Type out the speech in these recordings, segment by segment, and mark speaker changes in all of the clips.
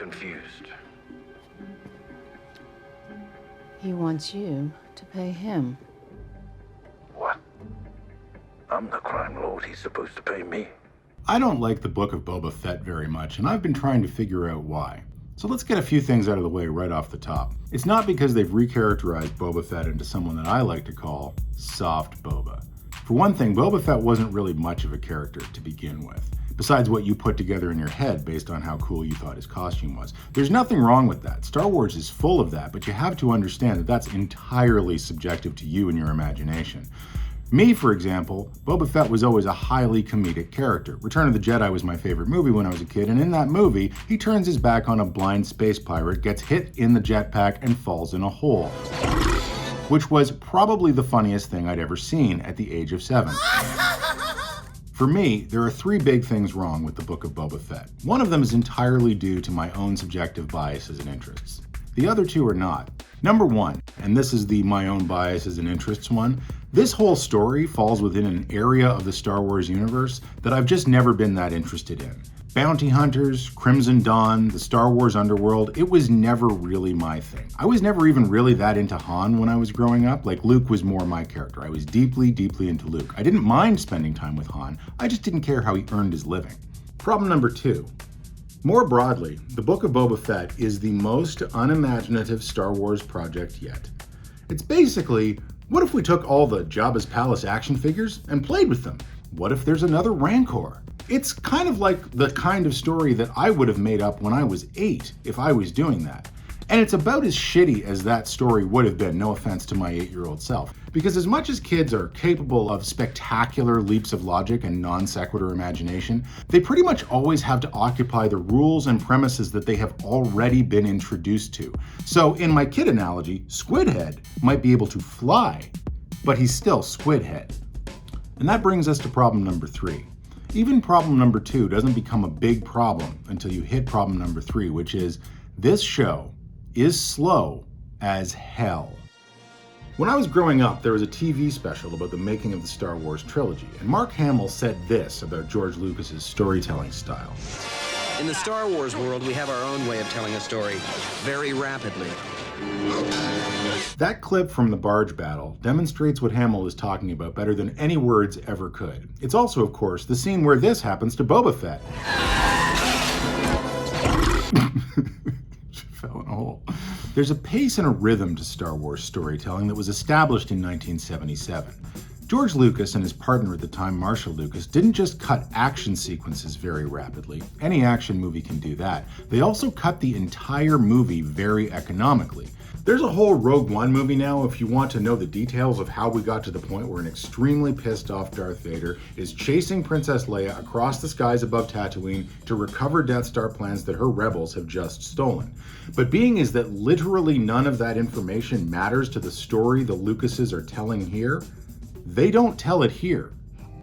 Speaker 1: confused.
Speaker 2: He wants you to pay him.
Speaker 1: What? I'm the crime lord. He's supposed to pay me.
Speaker 3: I don't like the Book of Boba Fett very much, and I've been trying to figure out why. So let's get a few things out of the way right off the top. It's not because they've recharacterized Boba Fett into someone that I like to call Soft Boba. For one thing, Boba Fett wasn't really much of a character to begin with, besides what you put together in your head based on how cool you thought his costume was. There's nothing wrong with that. Star Wars is full of that, but you have to understand that that's entirely subjective to you and your imagination. Me, for example, Boba Fett was always a highly comedic character. Return of the Jedi was my favorite movie when I was a kid, and in that movie, he turns his back on a blind space pirate, gets hit in the jetpack, and falls in a hole. Which was probably the funniest thing I'd ever seen at the age of 7. For me, there are 3 big things wrong with the Book of Boba Fett. One of them is entirely due to my own subjective biases and interests. The other 2 are not. Number 1, and this is the my own biases and interests one, this whole story falls within an area of the Star Wars universe that I've just never been that interested in. Bounty hunters, Crimson Dawn, the Star Wars underworld, it was never really my thing. I was never even really that into Han when I was growing up. Like, Luke was more my character. I was deeply, deeply into Luke. I didn't mind spending time with Han, I just didn't care how he earned his living. Problem number 2. More broadly, the Book of Boba Fett is the most unimaginative Star Wars project yet. It's basically, what if we took all the Jabba's Palace action figures and played with them? What if there's another Rancor? It's kind of like the kind of story that I would have made up when I was 8 if I was doing that. And it's about as shitty as that story would have been, no offense to my 8-year-old self. Because as much as kids are capable of spectacular leaps of logic and non sequitur imagination, they pretty much always have to occupy the rules and premises that they have already been introduced to. So in my kid analogy, Squidhead might be able to fly, but he's still Squidhead. And that brings us to problem number 3. Even problem number 2 doesn't become a big problem until you hit problem number 3, which is this show is slow as hell. When I was growing up, there was a TV special about the making of the Star Wars trilogy, and Mark Hamill said this about George Lucas's storytelling style.
Speaker 4: In the Star Wars world, we have our own way of telling a story, very rapidly.
Speaker 3: That clip from the barge battle demonstrates what Hamill is talking about better than any words ever could. It's also, of course, the scene where this happens to Boba Fett. Fell in a hole. There's a pace and a rhythm to Star Wars storytelling that was established in 1977. George Lucas and his partner at the time, Marshall Lucas, didn't just cut action sequences very rapidly. Any action movie can do that. They also cut the entire movie very economically. There's a whole Rogue One movie now if you want to know the details of how we got to the point where an extremely pissed off Darth Vader is chasing Princess Leia across the skies above Tatooine to recover Death Star plans that her rebels have just stolen. But being is that literally none of that information matters to the story the Lucases are telling here, they don't tell it here.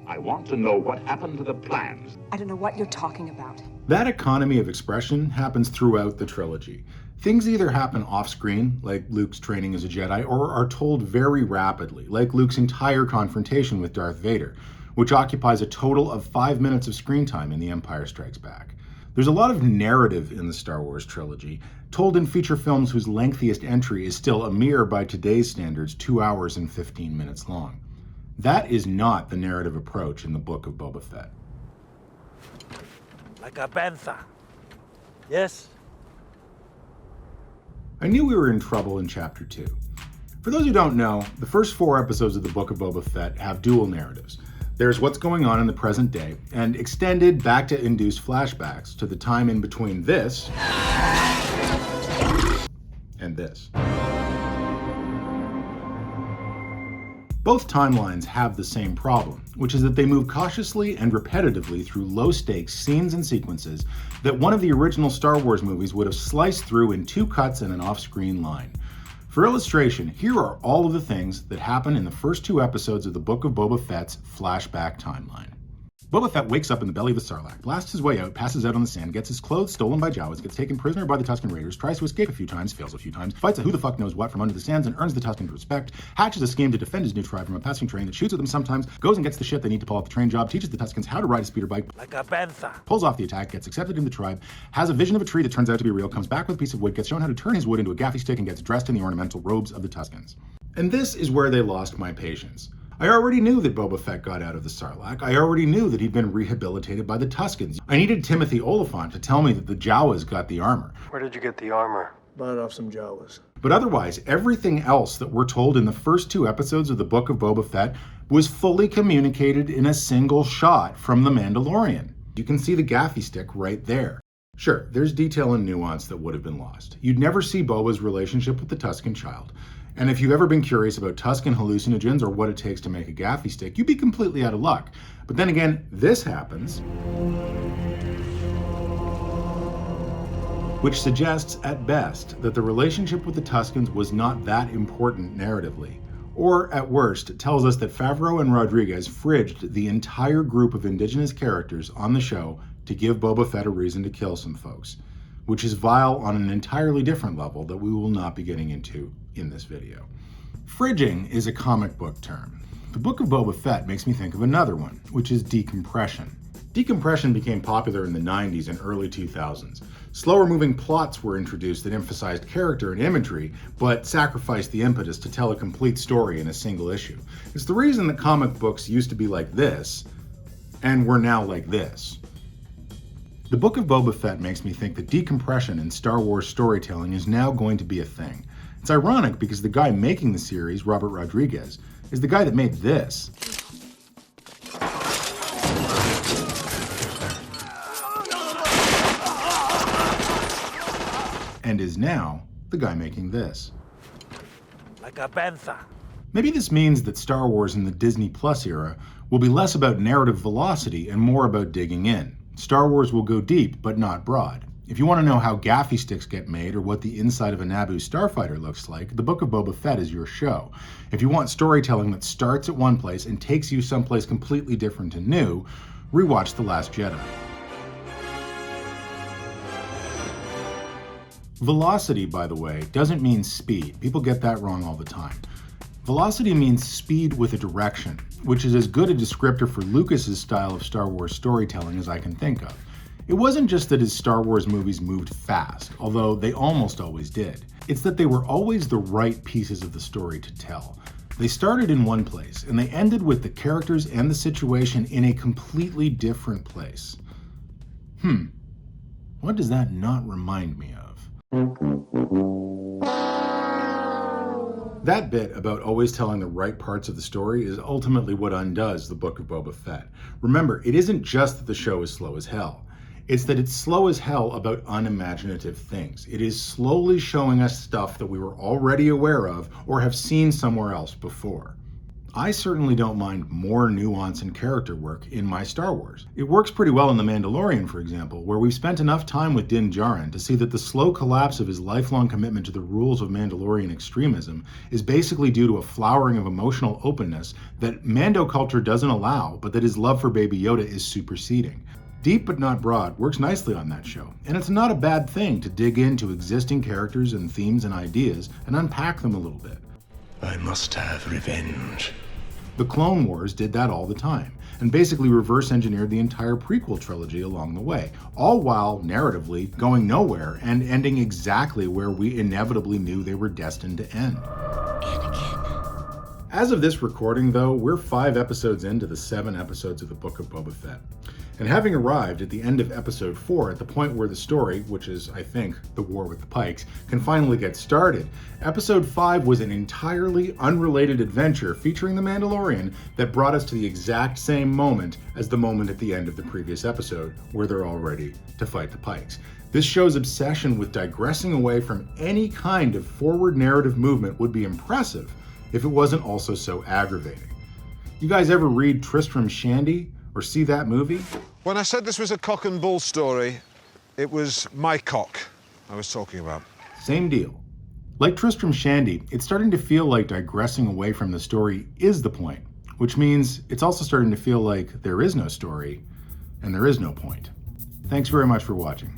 Speaker 5: I want to know what happened to the plans.
Speaker 6: I don't know what you're talking about.
Speaker 3: That economy of expression happens throughout the trilogy. Things either happen off-screen, like Luke's training as a Jedi, or are told very rapidly, like Luke's entire confrontation with Darth Vader, which occupies a total of 5 minutes of screen time in The Empire Strikes Back. There's a lot of narrative in the Star Wars trilogy, told in feature films whose lengthiest entry is still a mere, by today's standards, 2 hours and 15 minutes long. That is not the narrative approach in the Book of Boba Fett.
Speaker 7: Like a bantha. Yes?
Speaker 3: I knew we were in trouble in Chapter 2. For those who don't know, the first 4 episodes of the Book of Boba Fett have dual narratives. There's what's going on in the present day, and extended back-to-induced flashbacks to the time in between this and this. Both timelines have the same problem, which is that they move cautiously and repetitively through low-stakes scenes and sequences that one of the original Star Wars movies would have sliced through in 2 cuts and an off-screen line. For illustration, here are all of the things that happen in the first 2 episodes of the Book of Boba Fett's flashback timeline. Boba Fett wakes up in the belly of a sarlacc, blasts his way out, passes out on the sand, gets his clothes stolen by Jawas, gets taken prisoner by the Tusken Raiders, tries to escape a few times, fails a few times, fights a who-the-fuck-knows-what from under the sands and earns the Tuskens' respect, hatches a scheme to defend his new tribe from a passing train that shoots at them sometimes, goes and gets the shit they need to pull off the train job, teaches the Tuskens how to ride a speeder bike,
Speaker 7: Like a bantha.
Speaker 3: pulls off the attack, gets accepted in the tribe, has a vision of a tree that turns out to be real, comes back with a piece of wood, gets shown how to turn his wood into a gaffy stick, and gets dressed in the ornamental robes of the Tuskens. And this is where they lost my patience. I already knew that Boba Fett got out of the Sarlacc. I already knew that he'd been rehabilitated by the Tuskens. I needed Timothy Oliphant to tell me that the Jawas got the armor.
Speaker 8: Where did you get the armor?
Speaker 7: Bought off some Jawas.
Speaker 3: But otherwise, everything else that we're told in the first 2 episodes of the Book of Boba Fett was fully communicated in a single shot from The Mandalorian. You can see the gaffy stick right there. Sure, there's detail and nuance that would have been lost. You'd never see Boba's relationship with the Tusken child. And if you've ever been curious about Tusken hallucinogens or what it takes to make a gaffy stick, you'd be completely out of luck. But then again, this happens, which suggests at best that the relationship with the Tuskens was not that important narratively. Or at worst, tells us that Favreau and Rodriguez fridged the entire group of indigenous characters on the show to give Boba Fett a reason to kill some folks, which is vile on an entirely different level that we will not be getting into in this video. Fridging is a comic book term. The Book of Boba Fett makes me think of another one, which is decompression. Decompression became popular in the 90s and early 2000s. Slower moving plots were introduced that emphasized character and imagery, but sacrificed the impetus to tell a complete story in a single issue. It's the reason that comic books used to be like this, and we're now like this. The Book of Boba Fett makes me think that decompression in Star Wars storytelling is now going to be a thing. It's ironic because the guy making the series, Robert Rodriguez, is the guy that made this. And is now the guy making this.
Speaker 7: Like a bantha.
Speaker 3: Maybe this means that Star Wars in the Disney Plus era will be less about narrative velocity and more about digging in. Star Wars will go deep, but not broad. If you want to know how gaffy sticks get made or what the inside of a Naboo starfighter looks like, the Book of Boba Fett is your show. If you want storytelling that starts at one place and takes you someplace completely different and new, rewatch The Last Jedi. Velocity, by the way, doesn't mean speed. People get that wrong all the time. Velocity means speed with a direction, which is as good a descriptor for Lucas's style of Star Wars storytelling as I can think of. It wasn't just that his Star Wars movies moved fast, although they almost always did. It's that they were always the right pieces of the story to tell. They started in one place, and they ended with the characters and the situation in a completely different place. What does that not remind me of? That bit about always telling the right parts of the story is ultimately what undoes the Book of Boba Fett. Remember, it isn't just that the show is slow as hell. It's that it's slow as hell about unimaginative things. It is slowly showing us stuff that we were already aware of or have seen somewhere else before. I certainly don't mind more nuance and character work in my Star Wars. It works pretty well in The Mandalorian, for example, where we've spent enough time with Din Djarin to see that the slow collapse of his lifelong commitment to the rules of Mandalorian extremism is basically due to a flowering of emotional openness that Mando culture doesn't allow, but that his love for Baby Yoda is superseding. Deep but not broad works nicely on that show, and it's not a bad thing to dig into existing characters and themes and ideas and unpack them a little bit.
Speaker 1: I must have revenge.
Speaker 3: The Clone Wars did that all the time, and basically reverse engineered the entire prequel trilogy along the way, all while, narratively, going nowhere and ending exactly where we inevitably knew they were destined to end.
Speaker 2: Anakin.
Speaker 3: As of this recording, though, we're 5 episodes into the 7 episodes of the Book of Boba Fett. And having arrived at the end of episode 4, at the point where the story, which is, I think, the war with the Pikes, can finally get started, episode 5 was an entirely unrelated adventure featuring the Mandalorian that brought us to the exact same moment as the moment at the end of the previous episode, where they're all ready to fight the Pikes. This show's obsession with digressing away from any kind of forward narrative movement would be impressive if it wasn't also so aggravating. You guys ever read Tristram Shandy or see that movie?
Speaker 9: When I said this was a cock and bull story, it was my cock I was talking about.
Speaker 3: Same deal. Like Tristram Shandy, it's starting to feel like digressing away from the story is the point, which means it's also starting to feel like there is no story and there is no point. Thanks very much for watching.